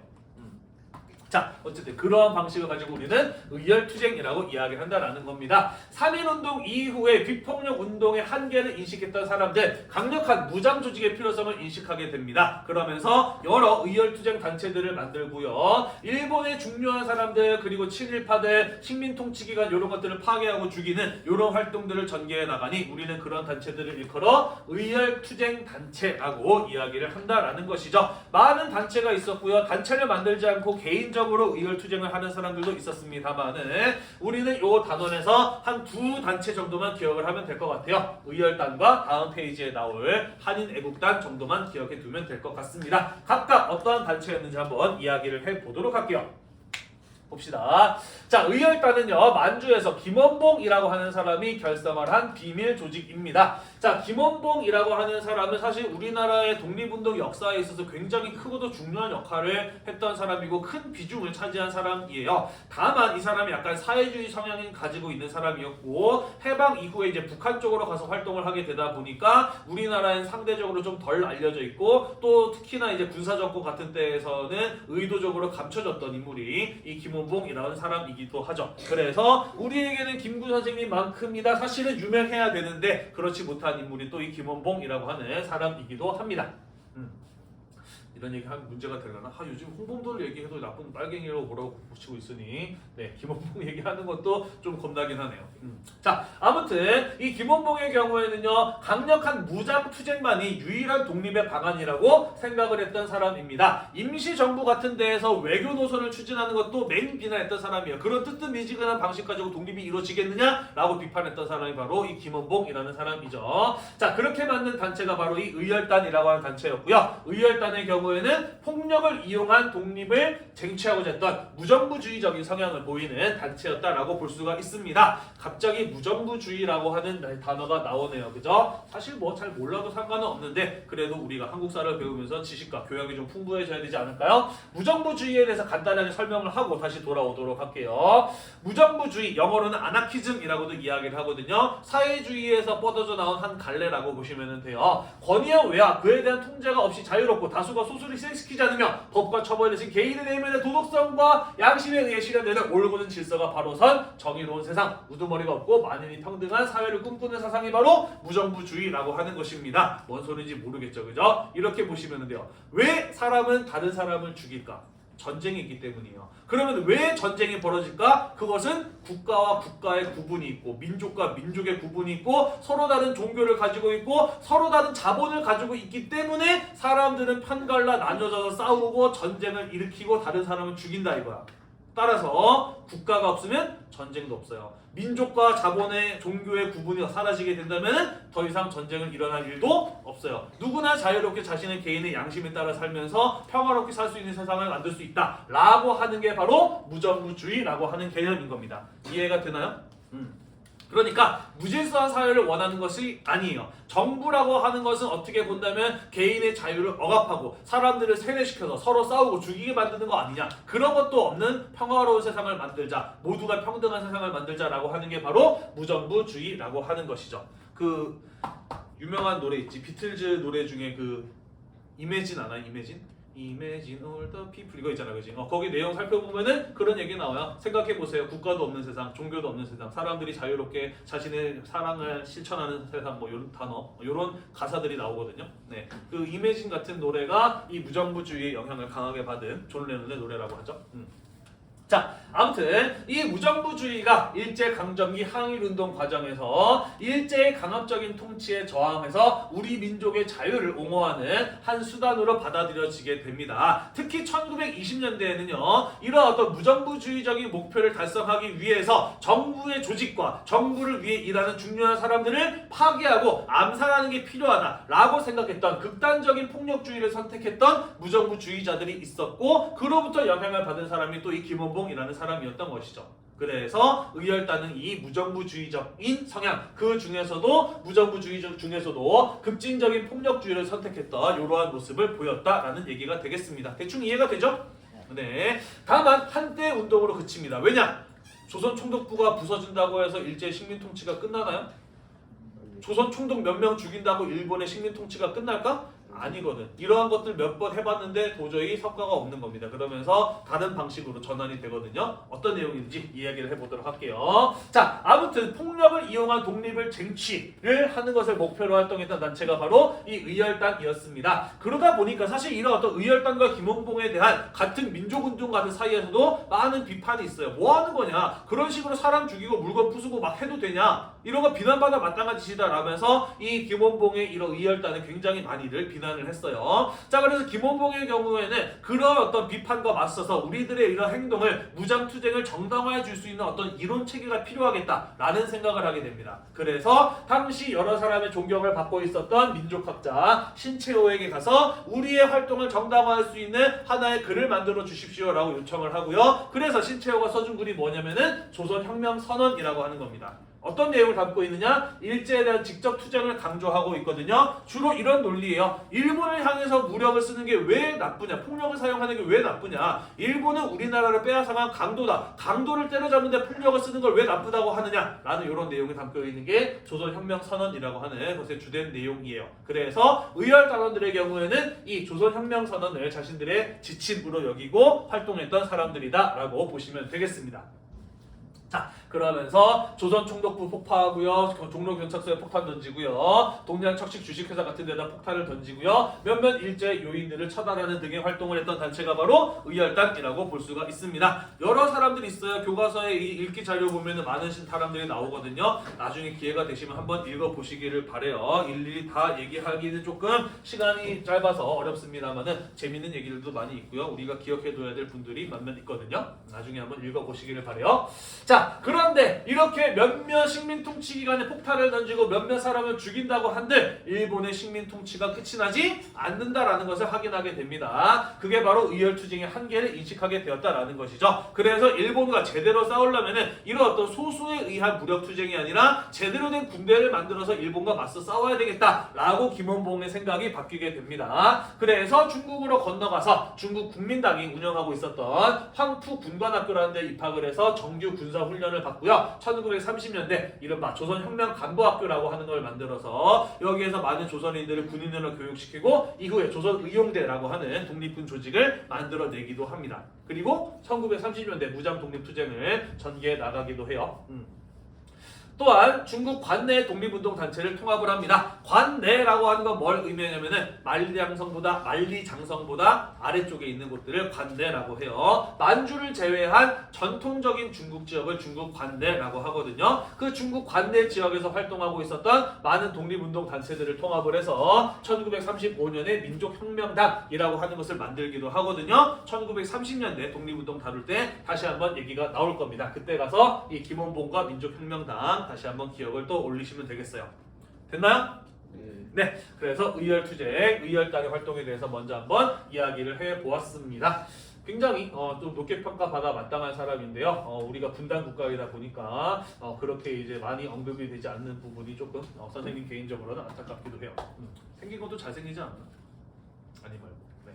자, 어쨌든 그러한 방식을 가지고 우리는 의열투쟁이라고 이야기를 한다라는 겁니다. 3.1운동 이후에 비폭력 운동의 한계를 인식했던 사람들, 강력한 무장 조직의 필요성을 인식하게 됩니다. 그러면서 여러 의열투쟁 단체들을 만들고요. 일본의 중요한 사람들, 그리고 친일파들, 식민통치기관 이런 것들을 파괴하고 죽이는 이런 활동들을 전개해 나가니 우리는 그런 단체들을 일컬어 의열투쟁 단체라고 이야기를 한다라는 것이죠. 많은 단체가 있었고요. 단체를 만들지 않고 개인적으로 의열투쟁을 하는 사람들도 있었습니다만은 우리는 이 단원에서 한 두 단체 정도만 기억을 하면 될 것 같아요. 의열단과 다음 페이지에 나올 한인애국단 정도만 기억해 두면 될 것 같습니다. 각각 어떠한 단체였는지 한번 이야기를 해보도록 할게요. 봅시다. 자, 의열단은요, 만주에서 김원봉이라고 하는 사람이 결성을 한 비밀 조직입니다. 자, 김원봉이라고 하는 사람은 사실 우리나라의 독립운동 역사에 있어서 굉장히 크고도 중요한 역할을 했던 사람이고 큰 비중을 차지한 사람이에요. 다만 이 사람이 약간 사회주의 성향을 가지고 있는 사람이었고 해방 이후에 이제 북한 쪽으로 가서 활동을 하게 되다 보니까 우리나라엔 상대적으로 좀 덜 알려져 있고 또 특히나 이제 군사정권 같은 때에서는 의도적으로 감춰졌던 인물이 이 김원봉이라는 사람이기도 하죠. 그래서 우리에게는 김구 선생님만큼이나 사실은 유명해야 되는데 그렇지 못한 인물이 또 이 김원봉이라고 하는 사람이기도 합니다. 이런 얘기 하면 문제가 되려나? 요즘 홍범도를 얘기해도 나쁜 빨갱이라고 뭐라고 붙이고 있으니 네, 김원봉 얘기하는 것도 좀 겁나긴 하네요. 자, 아무튼 이 김원봉의 경우에는요, 강력한 무장 투쟁만이 유일한 독립의 방안이라고 생각을 했던 사람입니다. 임시정부 같은 데에서 외교 노선을 추진하는 것도 맹 비난했던 사람이에요. 그런 뜨뜻미지근한 방식 가지고 독립이 이루어지겠느냐라고 비판했던 사람이 바로 이 김원봉이라는 사람이죠. 자, 그렇게 만든 단체가 바로 이 의열단이라고 하는 단체였고요. 의열단의 경우에는 폭력을 이용한 독립을 쟁취하고자 했던 무정부주의적인 성향을 보이는 단체였다라고 볼 수가 있습니다. 갑자기 무정부주의라고 하는 단어가 나오네요. 그죠? 사실 뭐 잘 몰라도 상관은 없는데 그래도 우리가 한국사를 배우면서 지식과 교양이 좀 풍부해져야 되지 않을까요? 무정부주의에 대해서 간단하게 설명을 하고 다시 돌아오도록 할게요. 무정부주의, 영어로는 아나키즘이라고도 이야기를 하거든요. 사회주의에서 뻗어져 나온 한 갈래라고 보시면 돼요. 권위와 외화, 그에 대한 통제가 없이 자유롭고 다수가 소수를 희생시키지 않으며 법과 처벌 대신 개인의 내면의 도덕성과 양심에 의해 실현되는 올곧은 질서가 바로선 정의로운 세상, 우두머리가 없고 만인이 평등한 사회를 꿈꾸는 사상이 바로 무정부주의라고 하는 것입니다. 뭔 소리인지 모르겠죠, 그죠? 이렇게 보시면 돼요. 왜 사람은 다른 사람을 죽일까? 전쟁이 있기 때문이에요. 그러면 왜 전쟁이 벌어질까? 그것은 국가와 국가의 구분이 있고 민족과 민족의 구분이 있고 서로 다른 종교를 가지고 있고 서로 다른 자본을 가지고 있기 때문에 사람들은 편갈라 나눠져서 싸우고 전쟁을 일으키고 다른 사람을 죽인다 이거야. 따라서 국가가 없으면 전쟁도 없어요. 민족과 자본의 종교의 구분이 사라지게 된다면 더 이상 전쟁을 일어날 일도 없어요. 누구나 자유롭게 자신의 개인의 양심에 따라 살면서 평화롭게 살 수 있는 세상을 만들 수 있다 라고 하는 게 바로 무정부주의라고 하는 개념인 겁니다. 이해가 되나요? 그러니까 무질서한 사회를 원하는 것이 아니에요. 정부라고 하는 것은 어떻게 본다면 개인의 자유를 억압하고 사람들을 세뇌시켜서 서로 싸우고 죽이게 만드는 거 아니냐. 그런 것도 없는 평화로운 세상을 만들자. 모두가 평등한 세상을 만들자라고 하는 게 바로 무정부주의라고 하는 것이죠. 그 유명한 노래 있지. 비틀즈 노래 중에 그 이매진 아나요? Imagine all the people 이거 있잖아, 그지? 거기 내용 살펴보면은 그런 얘기 나와요. 생각해 보세요. 국가도 없는 세상, 종교도 없는 세상, 사람들이 자유롭게 자신의 사랑을 실천하는 세상, 뭐 이런 단어, 이런 가사들이 나오거든요. 네, 그 Imagine 같은 노래가 이 무정부주의의 영향을 강하게 받은 존 레논의 노래라고 하죠. 자, 아무튼 이 무정부주의가 일제강점기 항일운동 과정에서 일제의 강압적인 통치에 저항해서 우리 민족의 자유를 옹호하는 한 수단으로 받아들여지게 됩니다. 특히 1920년대에는요. 이런 어떤 무정부주의적인 목표를 달성하기 위해서 정부의 조직과 정부를 위해 일하는 중요한 사람들을 파괴하고 암살하는 게 필요하다라고 생각했던 극단적인 폭력주의를 선택했던 무정부주의자들이 있었고 그로부터 영향을 받은 사람이 또 이 김원봉이라는 사람이었던 것이죠. 그래서 의열단은 이 무정부주의적인 성향 그 중에서도 무정부주의적 중에서도 급진적인 폭력주의를 선택했던 이러한 모습을 보였다라는 얘기가 되겠습니다. 대충 이해가 되죠? 네. 다만 한때 운동으로 그칩니다. 왜냐? 조선 총독부가 부서진다고 해서 일제 식민 통치가 끝나나요? 조선 총독 몇 명 죽인다고 일본의 식민 통치가 끝날까? 아니거든. 이러한 것들 몇 번 해봤는데 도저히 성과가 없는 겁니다. 그러면서 다른 방식으로 전환이 되거든요. 어떤 내용인지 이야기를 해보도록 할게요. 자, 아무튼 폭력을 이용한 독립을 쟁취를 하는 것을 목표로 활동했던 단체가 바로 이 의열단이었습니다. 그러다 보니까 사실 이런 어떤 의열단과 김원봉에 대한 같은 민족운동가들 사이에서도 많은 비판이 있어요. 뭐 하는 거냐? 그런 식으로 사람 죽이고 물건 부수고 막 해도 되냐? 이런 거 비난받아 마땅한 짓이다 라면서 이 김원봉의 이런 의열단을 굉장히 많이들 비난을 했어요. 자, 그래서 김원봉의 경우에는 그런 어떤 비판과 맞서서 우리들의 이런 행동을 무장투쟁을 정당화해 줄 수 있는 어떤 이론 체계가 필요하겠다라는 생각을 하게 됩니다. 그래서 당시 여러 사람의 존경을 받고 있었던 민족학자 신채호에게 가서 우리의 활동을 정당화할 수 있는 하나의 글을 만들어 주십시오라고 요청을 하고요. 그래서 신채호가 써준 글이 뭐냐면은 조선혁명선언이라고 하는 겁니다. 어떤 내용을 담고 있느냐? 일제에 대한 직접 투쟁을 강조하고 있거든요. 주로 이런 논리예요. 일본을 향해서 무력을 쓰는 게 왜 나쁘냐? 폭력을 사용하는 게 왜 나쁘냐? 일본은 우리나라를 빼앗아간 강도다. 강도를 때려잡는데 폭력을 쓰는 걸 왜 나쁘다고 하느냐? 라는 이런 내용이 담겨 있는 게 조선혁명선언이라고 하는 것의 주된 내용이에요. 그래서 의열단원들의 경우에는 이 조선혁명선언을 자신들의 지침으로 여기고 활동했던 사람들이다 라고 보시면 되겠습니다. 자, 그러면서 조선 총독부 폭파하고요, 종로 경찰서에 폭탄 던지고요, 동양 척식 주식회사 같은 데다 폭탄을 던지고요, 몇몇 일제 요인들을 처단하는 등의 활동을 했던 단체가 바로 의열단이라고 볼 수가 있습니다. 여러 사람들이 있어요. 교과서에 이 읽기 자료 보면은 많은 사람들이 나오거든요. 나중에 기회가 되시면 한번 읽어보시기를 바래요. 일일이 다 얘기하기는 조금 시간이 짧아서 어렵습니다만은 재밌는 얘기들도 많이 있고요. 우리가 기억해둬야 될 분들이 몇몇 있거든요. 나중에 한번 읽어보시기를 바래요. 자, 그런데 이렇게 몇몇 식민 통치 기간에 폭탄을 던지고 몇몇 사람을 죽인다고 한들 일본의 식민 통치가 끝이 나지 않는다라는 것을 확인하게 됩니다. 그게 바로 의열투쟁의 한계를 인식하게 되었다라는 것이죠. 그래서 일본과 제대로 싸우려면은 이런 어떤 소수에 의한 무력투쟁이 아니라 제대로 된 군대를 만들어서 일본과 맞서 싸워야 되겠다라고 김원봉의 생각이 바뀌게 됩니다. 그래서 중국으로 건너가서 중국 국민당이 운영하고 있었던 황푸 군관학교라는 데 입학을 해서 정규 군사훈련을 받고요. 1930년대 이른바 조선혁명간부학교라고 하는 걸 만들어서 여기에서 많은 조선인들을 군인으로 교육시키고 이후에 조선의용대라고 하는 독립군 조직을 만들어내기도 합니다. 그리고 1930년대 무장독립투쟁을 전개해 나가기도 해요. 또한 중국 관내 독립운동 단체를 통합을 합니다. 관내라고 하는 건 뭘 의미하냐면은 만리장성보다 아래쪽에 있는 곳들을 관내라고 해요. 만주를 제외한 전통적인 중국 지역을 중국 관내라고 하거든요. 그 중국 관내 지역에서 활동하고 있었던 많은 독립운동 단체들을 통합을 해서 1935년에 민족혁명당이라고 하는 것을 만들기도 하거든요. 1930년대 독립운동 다룰 때 다시 한번 얘기가 나올 겁니다. 그때 가서 이 김원봉과 민족혁명당 다시 한번 기억을 또 올리시면 되겠어요. 됐나요? 네. 그래서 의열투쟁, 의열단의 활동에 대해서 먼저 한번 이야기를 해보았습니다. 굉장히 좀 높게 평가받아 마땅한 사람인데요. 우리가 분단 국가이다 보니까 그렇게 이제 많이 언급이 되지 않는 부분이 조금 선생님 개인적으로는 안타깝기도 해요. 생긴 것도 잘생기지 않나? 아니 말고. 네.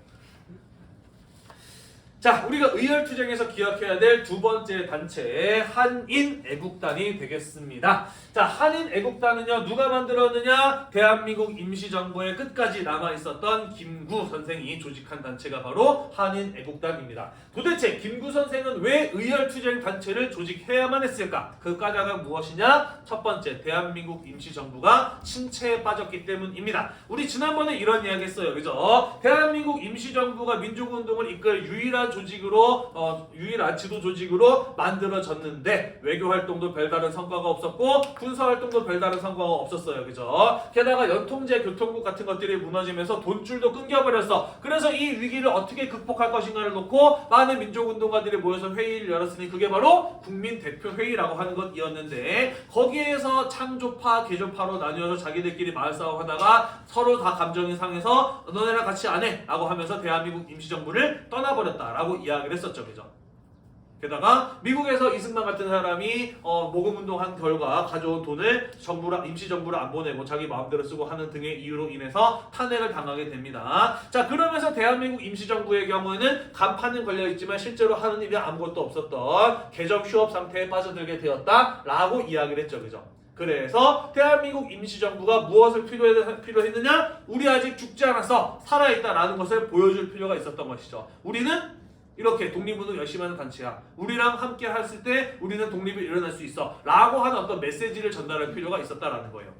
자, 우리가 의열투쟁에서 기억해야 될 두 번째 단체 한인애국단이 되겠습니다. 자, 한인애국단은요 누가 만들었느냐? 대한민국 임시정부의 끝까지 남아있었던 김구 선생이 조직한 단체가 바로 한인애국단입니다. 도대체 김구 선생은 그러면 왜 의열투쟁 단체를 조직해야만 했을까? 그 까닭은 무엇이냐? 첫 번째, 대한민국 임시정부가 침체에 빠졌기 때문입니다. 우리 지난번에 이런 이야기 했어요. 그죠? 대한민국 임시정부가 민족운동을 이끌 유일한 조직으로, 유일한 지도 조직으로 만들어졌는데 외교활동도 별다른 성과가 없었고 군사활동도 별다른 성과가 없었어요. 그죠? 게다가 연통제 교통국 같은 것들이 무너지면서 돈줄도 끊겨버렸어. 그래서 이 위기를 어떻게 극복할 것인가를 놓고 많은 민족운동가들이 모여서 회의를 열었으니 그게 바로 국민대표회의라고 하는 것이었는데 거기에서 창조파, 개조파로 나뉘어서 자기들끼리 말싸움 하다가 서로 다 감정이 상해서 너네랑 같이 안 해! 라고 하면서 대한민국 임시정부를 떠나버렸다라고 이야기를 했었죠. 그죠? 게다가 미국에서 이승만 같은 사람이 모금운동한 결과 가져온 돈을 임시정부를 안 보내고 자기 마음대로 쓰고 하는 등의 이유로 인해서 탄핵을 당하게 됩니다. 자, 그러면서 대한민국 임시정부의 경우에는 간판은 걸려있지만 실제로 하는 일이 아무것도 없었던 개점 휴업 상태에 빠져들게 되었다라고 이야기를 했죠. 그죠? 그래서 대한민국 임시정부가 무엇을 필요했느냐? 우리 아직 죽지 않았어. 살아있다라는 것을 보여줄 필요가 있었던 것이죠. 우리는 이렇게 독립운동 열심히 하는 단체야. 우리랑 함께 했을 때 우리는 독립이 일어날 수 있어. 라고 하는 어떤 메시지를 전달할 필요가 있었다라는 거예요.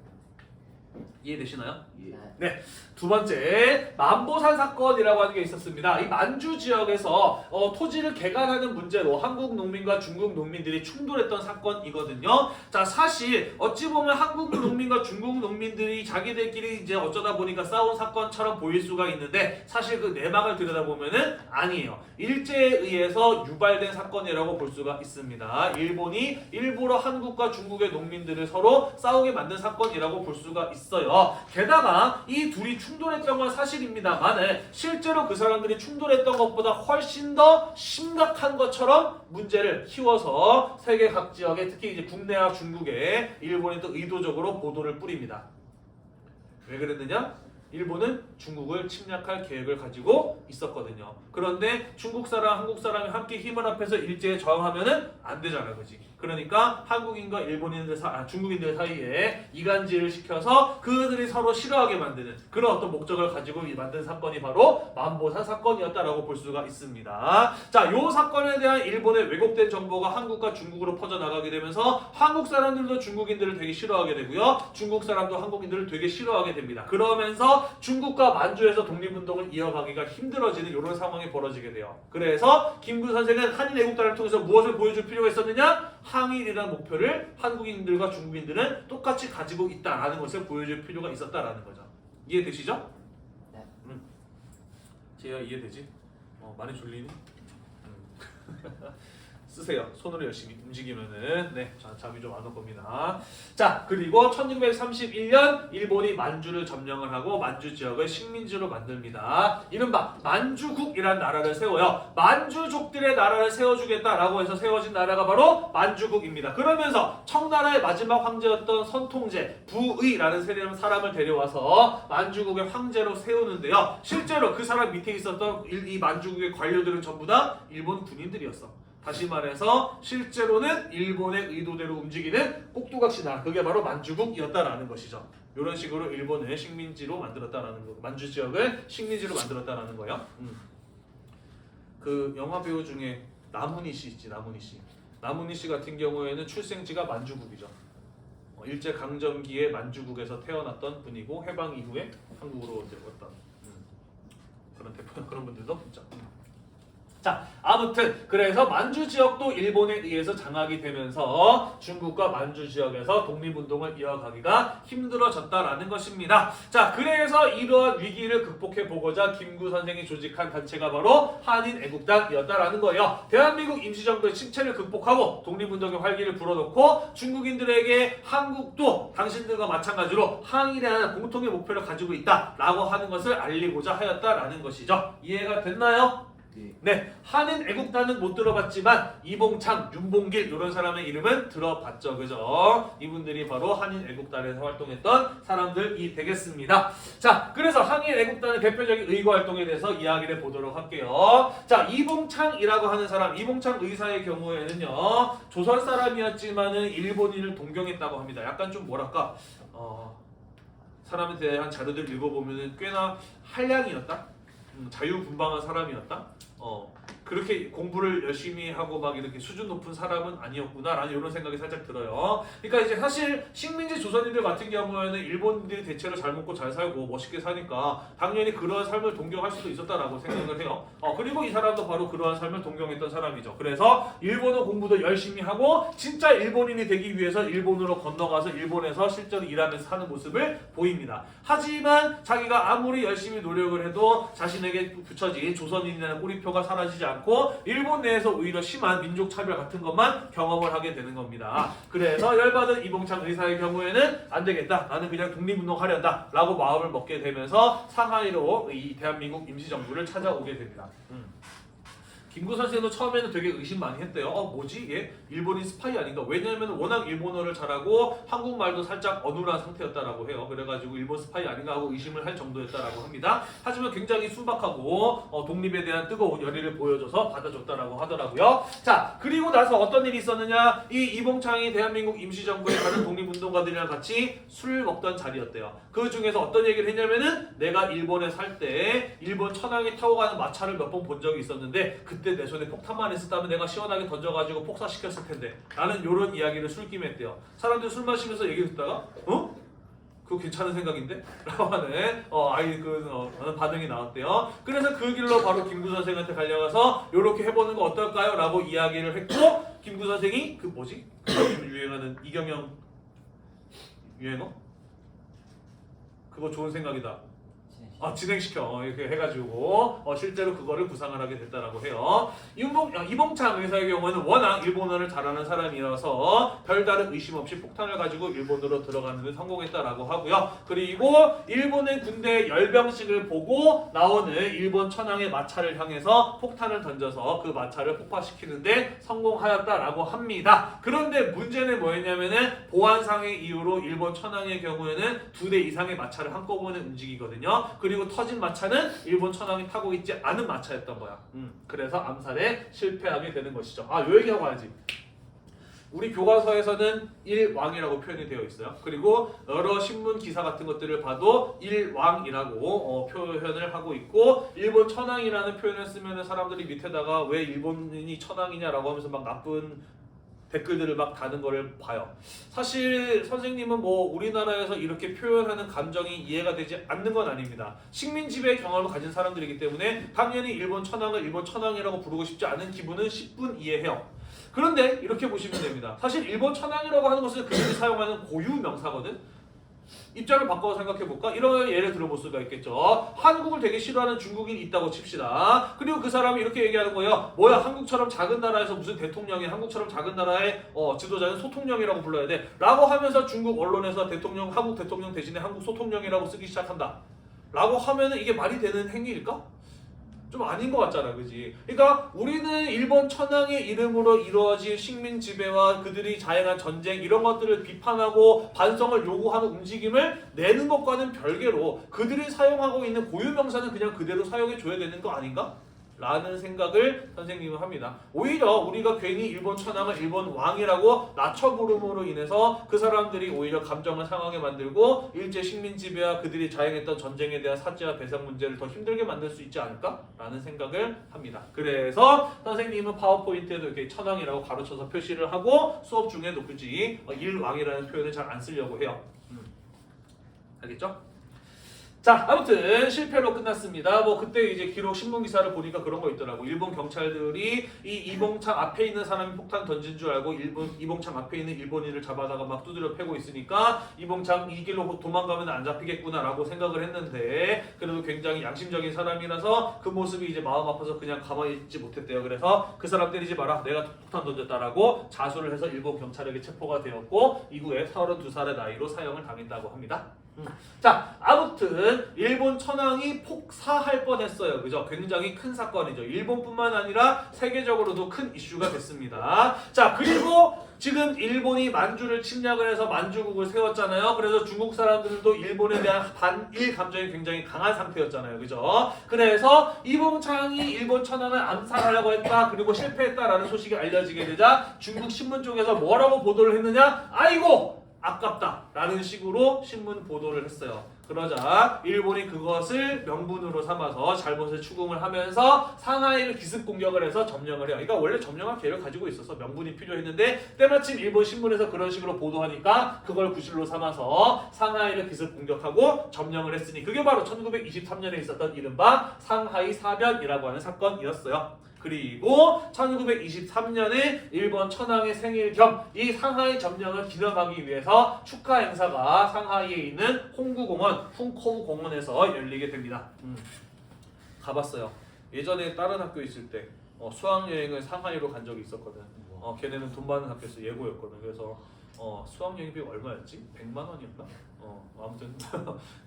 이해되시나요? 예. 네. 두 번째, 만보산 사건이라고 하는 게 있었습니다. 이 만주 지역에서 토지를 개간하는 문제로 한국 농민과 중국 농민들이 충돌했던 사건이거든요. 자, 사실 어찌 보면 한국 농민과 중국 농민들이 자기들끼리 이제 어쩌다 보니까 싸운 사건처럼 보일 수가 있는데 사실 그 내막을 들여다보면은 아니에요. 일제에 의해서 유발된 사건이라고 볼 수가 있습니다. 일본이 일부러 한국과 중국의 농민들을 서로 싸우게 만든 사건이라고 볼 수가 있어요. 게다가 이 둘이 충돌했던 건 사실입니다만 실제로 그 사람들이 충돌했던 것보다 훨씬 더 심각한 것처럼 문제를 키워서 세계 각 지역에 특히 이제 국내와 중국에 일본이 또 의도적으로 보도를 뿌립니다. 왜 그랬느냐? 일본은 중국을 침략할 계획을 가지고 있었거든요. 그런데 중국 사람, 한국 사람이 함께 힘을 합해서 일제에 저항하면은 안 되잖아, 그지? 그러니까 한국인과 중국인들 사이에 이간질을 시켜서 그들이 서로 싫어하게 만드는 그런 어떤 목적을 가지고 만든 사건이 바로 만보산 사건이었다라고 볼 수가 있습니다. 자, 요 사건에 대한 일본의 왜곡된 정보가 한국과 중국으로 퍼져나가게 되면서 한국 사람들도 중국인들을 되게 싫어하게 되고요. 중국 사람도 한국인들을 되게 싫어하게 됩니다. 그러면서 중국과 만주에서 독립운동을 이어가기가 힘들어지는 이런 상황이 벌어지게 돼요. 그래서 김구 선생은 한일 애국단을 통해서 무엇을 보여줄 필요가 있었느냐? 항일이라는 목표를 한국인들과 중국인들은 똑같이 가지고 있다라는 것을 보여줄 필요가 있었다라는 거죠. 이해되시죠? 네. 제가 이해되지? 많이 졸리니? 쓰세요. 손으로 열심히 움직이면은 잠이 좀 안 올 겁니다. 자, 그리고 1631년 일본이 만주를 점령을 하고 만주 지역을 식민지로 만듭니다. 이른바 만주국이라는 나라를 세워요. 만주족들의 나라를 세워주겠다라고 해서 세워진 나라가 바로 만주국입니다. 그러면서 청나라의 마지막 황제였던 선통제 부의라는 사람을 데려와서 만주국의 황제로 세우는데요. 실제로 그 사람 밑에 있었던 이 만주국의 관료들은 전부 다 일본 군인들이었어. 다시 말해서 실제로는 일본의 의도대로 움직이는 꼭두각시 나라, 그게 바로 만주국이었다라는 것이죠. 이런 식으로 일본을 식민지로 만들었다라는 거, 만주 지역을 식민지로 만들었다라는 거예요. 그 영화 배우 중에 나문희 씨 있지, 나문희 씨. 나문희 씨 같은 경우에는 출생지가 만주국이죠. 일제 강점기에 만주국에서 태어났던 분이고 해방 이후에 한국으로 이제 왔던 그런 분들도 있죠. 자, 아무튼 그래서 만주 지역도 일본에 의해서 장악이 되면서 중국과 만주 지역에서 독립운동을 이어가기가 힘들어졌다라는 것입니다. 자, 그래서 이러한 위기를 극복해 보고자 김구 선생이 조직한 단체가 바로 한인애국단이었다라는 거예요. 대한민국 임시정부의 침체를 극복하고 독립운동의 활기를 불어넣고 중국인들에게 한국도 당신들과 마찬가지로 항일이라는 공통의 목표를 가지고 있다라고 하는 것을 알리고자 하였다라는 것이죠. 이해가 됐나요? 네, 한인 애국단은 못 들어봤지만 이봉창, 윤봉길 이런 사람의 이름은 들어봤죠, 그죠? 이분들이 바로 한인 애국단에서 활동했던 사람들이 되겠습니다. 자, 그래서 한인 애국단의 대표적인 의거 활동에 대해서 이야기를 보도록 할게요. 자, 이봉창이라고 하는 사람, 이봉창 의사의 경우에는요, 조선 사람이었지만은 일본인을 동경했다고 합니다. 약간 좀 뭐랄까, 사람에 대한 자료들 읽어보면은 꽤나 한량이었다. 자유분방한 사람이었다. 그렇게 공부를 열심히 하고 막 이렇게 수준 높은 사람은 아니었구나라는 이런 생각이 살짝 들어요. 그러니까 이제 사실 식민지 조선인들 같은 경우에는 일본인들이 대체로 잘 먹고 잘 살고 멋있게 사니까 당연히 그러한 삶을 동경할 수도 있었다라고 생각을 해요. 그리고 이 사람도 바로 그러한 삶을 동경했던 사람이죠. 그래서 일본어 공부도 열심히 하고 진짜 일본인이 되기 위해서 일본으로 건너가서 일본에서 실제로 일하면서 사는 모습을 보입니다. 하지만 자기가 아무리 열심히 노력을 해도 자신에게 붙여진 조선인이라는 꼬리표가 사라지지 않고 일본 내에서 오히려 심한 민족 차별 같은 것만 경험을 하게 되는 겁니다. 그래서 열받은 이봉창 의사의 경우에는 안 되겠다. 나는 그냥 독립운동하려다 라고 마음을 먹게 되면서 상하이로 이 대한민국 임시정부를 찾아오게 됩니다. 김구 선생도 처음에는 되게 의심 많이 했대요. 뭐지? 얘 일본인 스파이 아닌가? 왜냐하면 워낙 일본어를 잘하고 한국말도 살짝 어눌한 상태였다라고 해요. 그래가지고 일본 스파이 아닌가 하고 의심을 할 정도였다라고 합니다. 하지만 굉장히 순박하고 독립에 대한 뜨거운 열의를 보여줘서 받아줬다라고 하더라고요. 자, 그리고 나서 어떤 일이 있었느냐? 이 이봉창이 대한민국 임시정부에 가는 독립운동가들이랑 같이 술 먹던 자리였대요. 그 중에서 어떤 얘기를 했냐면은 내가 일본에 살 때 일본 천황이 타고 가는 마차를 몇 번 본 적이 있었는데 그때 내 손에 폭탄만 있었다면 내가 시원하게 던져가지고 폭사시켰을 텐데 라는 요런 이야기를 술김에 했대요. 사람들이 술 마시면서 얘기 듣다가 그거 괜찮은 생각인데? 라고 하는 반응이 나왔대요. 그래서 그 길로 바로 김구 선생한테 달려가서 요렇게 해보는 거 어떨까요? 라고 이야기를 했고 김구 선생이 그 뭐지? 요즘 유행하는 이경영 유행어? 그거 좋은 생각이다. 진행시켜 이렇게 해가지고 실제로 그거를 구상을 하게 됐다라고 해요. 이봉창 의사의 경우는 워낙 일본어를 잘하는 사람이어서 별다른 의심 없이 폭탄을 가지고 일본으로 들어가는 데 성공했다라고 하고요. 그리고 일본의 군대 열병식을 보고 나오는 일본 천황의 마차를 향해서 폭탄을 던져서 그 마차를 폭파시키는데 성공하였다라고 합니다. 그런데 문제는 뭐였냐면은 보안상의 이유로 일본 천황의 경우에는 2대 이상의 마차를 한꺼번에 움직이거든요. 그리고 터진 마차는 일본 천황이 타고 있지 않은 마차였던 거야. 그래서 암살에 실패하게 되는 것이죠. 요 얘기하고 와야지. 우리 교과서에서는 일왕이라고 표현이 되어 있어요. 그리고 여러 신문 기사 같은 것들을 봐도 일왕이라고 표현을 하고 있고 일본 천황이라는 표현을 쓰면 사람들이 밑에다가 왜 일본인이 천황이냐라고 하면서 막 나쁜 댓글들을 막 다는 거를 봐요. 사실 선생님은 우리나라에서 이렇게 표현하는 감정이 이해가 되지 않는 건 아닙니다. 식민 지배의 경험을 가진 사람들이기 때문에 당연히 일본 천황을 일본 천황이라고 부르고 싶지 않은 기분은 10분 이해해요. 그런데 이렇게 보시면 됩니다. 사실 일본 천황이라고 하는 것은 그들이 사용하는 고유 명사거든. 입장을 바꿔서 생각해볼까? 이런 예를 들어볼 수가 있겠죠. 한국을 되게 싫어하는 중국인이 있다고 칩시다. 그리고 그 사람이 이렇게 얘기하는 거예요. 뭐야, 한국처럼 작은 나라에서 무슨 대통령이 한국처럼 작은 나라의 지도자는 소통령이라고 불러야 돼 라고 하면서 중국 언론에서 한국 대통령 대신에 한국 소통령이라고 쓰기 시작한다 라고 하면은 이게 말이 되는 행위일까? 좀 아닌 것 같잖아, 그지? 그러니까 우리는 일본 천황의 이름으로 이루어진 식민 지배와 그들이 자행한 전쟁 이런 것들을 비판하고 반성을 요구하는 움직임을 내는 것과는 별개로 그들이 사용하고 있는 고유 명사는 그냥 그대로 사용해 줘야 되는 거 아닌가? 라는 생각을 선생님은 합니다. 오히려 우리가 괜히 일본 천황을 일본 왕이라고 낮춰 부름으로 인해서 그 사람들이 오히려 감정을 상하게 만들고 일제 식민 지배와 그들이 자행했던 전쟁에 대한 사죄와 배상 문제를 더 힘들게 만들 수 있지 않을까? 라는 생각을 합니다. 그래서 선생님은 파워포인트에도 이렇게 천황이라고 가로쳐서 표시를 하고 수업 중에도 굳이 일왕이라는 표현을 잘 안 쓰려고 해요. 알겠죠? 자, 아무튼 실패로 끝났습니다. 그때 이제 기록 신문 기사를 보니까 그런 거 있더라고. 일본 경찰들이 이 이봉창 앞에 있는 사람이 폭탄 던진 줄 알고 이봉창 앞에 있는 일본인을 잡아다가 막 두드려 패고 있으니까 이봉창 이 길로 도망가면 안 잡히겠구나라고 생각을 했는데 그래도 굉장히 양심적인 사람이라서 그 모습이 이제 마음 아파서 그냥 가만히 있지 못했대요. 그래서 그 사람 때리지 마라, 내가 폭탄 던졌다라고 자수를 해서 일본 경찰에게 체포가 되었고 이후에 32살의 나이로 사형을 당했다고 합니다. 자, 아무튼 일본 천황이 폭사할 뻔했어요. 그죠? 굉장히 큰 사건이죠. 일본뿐만 아니라 세계적으로도 큰 이슈가 됐습니다. 자, 그리고 지금 일본이 만주를 침략을 해서 만주국을 세웠잖아요. 그래서 중국 사람들도 일본에 대한 반일 감정이 굉장히 강한 상태였잖아요. 그죠? 그래서 이봉창이 일본 천황을 암살하려고 했다. 그리고 실패했다라는 소식이 알려지게 되자 중국 신문 쪽에서 뭐라고 보도를 했느냐? 아이고! 아깝다 라는 식으로 신문 보도를 했어요. 그러자 일본이 그것을 명분으로 삼아서 잘못을 추궁을 하면서 상하이를 기습 공격을 해서 점령을 해요. 그러니까 원래 점령할 계획을 가지고 있어서 명분이 필요했는데 때마침 일본 신문에서 그런 식으로 보도하니까 그걸 구실로 삼아서 상하이를 기습 공격하고 점령을 했으니 그게 바로 1923년에 있었던 이른바 상하이 사변이라고 하는 사건이었어요. 그리고 1923년에 일본 천황의 생일 겸 이 상하이 점령을 기념하기 위해서 축하 행사가 상하이에 있는 홍구공원, 훈코우 공원에서 열리게 됩니다. 가봤어요. 예전에 다른 학교 있을 때 수학여행을 상하이로 간 적이 있었거든. 걔네는 돈 많은 학교에서 예고였거든. 그래서 수학여행비 얼마였지? 100만 원이었나? 아무튼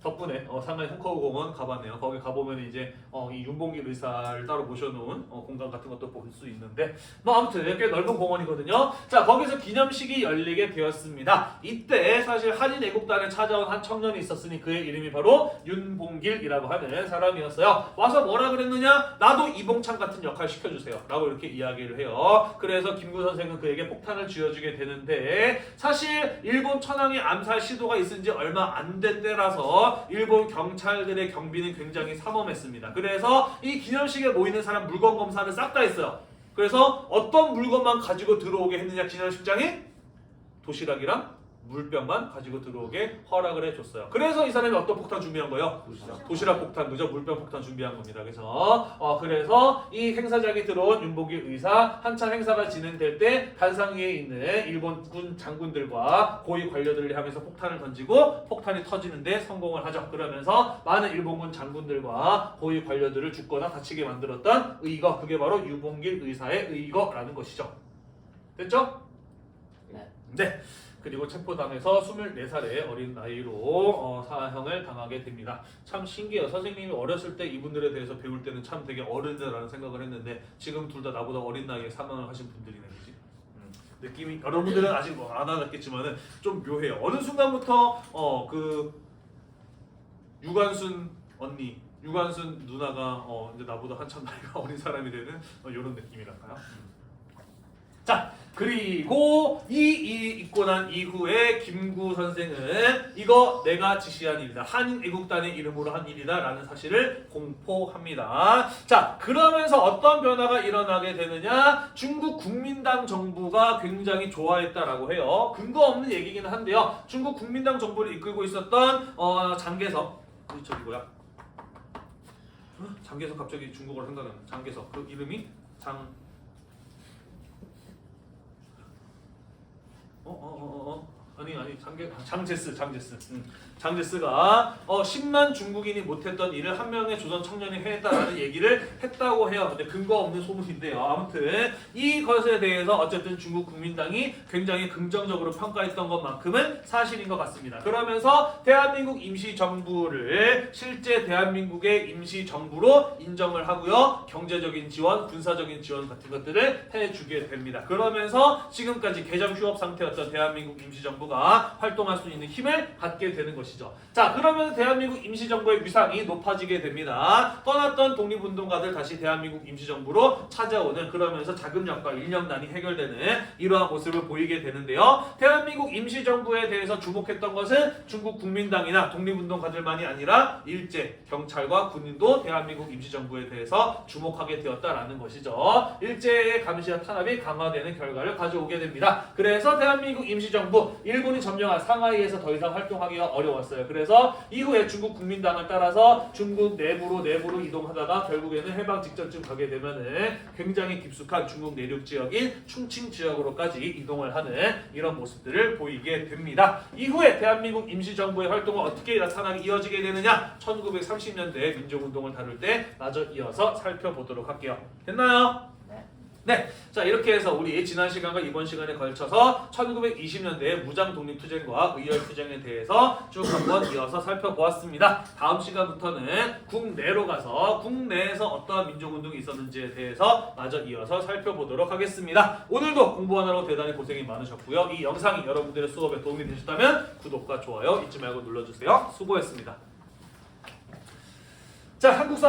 덕분에 상하이 홈커우 공원 가봤네요. 거기 가보면 이제 이 윤봉길 의사를 따로 모셔놓은 공간 같은 것도 볼 수 있는데 아무튼 꽤 넓은 공원이거든요. 자, 거기서 기념식이 열리게 되었습니다. 이때 사실 한인 애국단을 찾아온 한 청년이 있었으니 그의 이름이 바로 윤봉길이라고 하는 사람이었어요. 와서 뭐라 그랬느냐? 나도 이봉창 같은 역할 시켜주세요 라고 이렇게 이야기를 해요. 그래서 김구 선생은 그에게 폭탄을 쥐어주게 되는데 사실 일본 천황의 암살 시도가 있은 지 얼마 안 된 때라서 일본 경찰들의 경비는 굉장히 삼엄했습니다. 그래서 이 기념식에 모이는 사람 물건 검사를 싹 다 했어요. 그래서 어떤 물건만 가지고 들어오게 했느냐, 기념식장에? 도시락이랑 물병만 가지고 들어오게 허락을 해줬어요. 그래서 이 사람이 어떤 폭탄 준비한 거예요? 도시락 폭탄, 그죠? 물병 폭탄 준비한 겁니다. 그래서 이 행사장에 들어온 윤봉길 의사, 한참 행사가 진행될 때 단상 위에 있는 일본군 장군들과 고위 관료들을 향해서 폭탄을 던지고 폭탄이 터지는데 성공을 하죠. 그러면서 많은 일본군 장군들과 고위 관료들을 죽거나 다치게 만들었던 의거, 그게 바로 윤봉길 의사의 의거라는 것이죠. 됐죠? 네. 그리고 체포당해서 24살의 어린 나이로 사형을 당하게 됩니다. 참 신기해요. 선생님이 어렸을 때 이분들에 대해서 배울 때는 참 되게 어른들라는 생각을 했는데 지금 둘 다 나보다 어린 나이에 사망을 하신 분들이네, 그지? 느낌이 여러분들은 아직 안 알았겠지만은 좀 묘해요. 어느 순간부터 그 유관순 언니, 유관순 누나가 이제 나보다 한참 나이가 어린 사람이 되는 이런 느낌이랄까요? 자, 그리고 이 있고 난 이후에 김구 선생은 이거 내가 지시한 일이다, 한인 애국단의 이름으로 한 일이다 라는 사실을 공포합니다. 자, 그러면서 어떤 변화가 일어나게 되느냐, 중국 국민당 정부가 굉장히 좋아했다라고 해요. 근거 없는 얘기기는 한데요, 중국 국민당 정부를 이끌고 있었던 장개석, 저기 뭐야, 장개석, 갑자기 중국어를 생각나는 장개석, 그 이름이 장제스가 10만 중국인이 못했던 일을 한 명의 조선 청년이 해냈다라는 얘기를 했다고 해요. 근데 근거 없는 소문인데요. 아무튼 이것에 대해서 어쨌든 중국 국민당이 굉장히 긍정적으로 평가했던 것만큼은 사실인 것 같습니다. 그러면서 대한민국 임시정부를 실제 대한민국의 임시정부로 인정을 하고요. 경제적인 지원, 군사적인 지원 같은 것들을 해주게 됩니다. 그러면서 지금까지 개정 휴업 상태였던 대한민국 임시정부가 활동할 수 있는 힘을 갖게 되는 것이죠. 자, 그러면 대한민국 임시정부의 위상이 높아지게 됩니다. 떠났던 독립운동가들 다시 대한민국 임시정부로 찾아오는, 그러면서 자금력과 인력난이 해결되는 이러한 모습을 보이게 되는데요. 대한민국 임시정부에 대해서 주목했던 것은 중국 국민당이나 독립운동가들만이 아니라 일제, 경찰과 군인도 대한민국 임시정부에 대해서 주목하게 되었다라는 것이죠. 일제의 감시와 탄압이 강화되는 결과를 가져오게 됩니다. 그래서 대한민국 임시정부, 일본이 점령한 상하이에서 더 이상 활동하기가 어려웠어요. 그래서 이후에 중국 국민당을 따라서 중국 내부로 이동하다가 결국에는 해방 직전쯤 가게 되면은 굉장히 깊숙한 중국 내륙 지역인 충칭 지역으로까지 이동을 하는 이런 모습들을 보이게 됩니다. 이후에 대한민국 임시정부의 활동은 어떻게 나타나게 이어지게 되느냐, 1930년대 민족운동을 다룰 때 마저 이어서 살펴보도록 할게요. 됐나요? 네, 자, 이렇게 해서 우리 지난 시간과 이번 시간에 걸쳐서 1920년대의 무장 독립투쟁과 의열투쟁에 대해서 쭉 한번 이어서 살펴보았습니다. 다음 시간부터는 국내로 가서 국내에서 어떠한 민족운동이 있었는지에 대해서 마저 이어서 살펴보도록 하겠습니다. 오늘도 공부하느라고 대단히 고생이 많으셨고요. 이 영상이 여러분들의 수업에 도움이 되셨다면 구독과 좋아요 잊지 말고 눌러주세요. 수고했습니다. 자, 한국사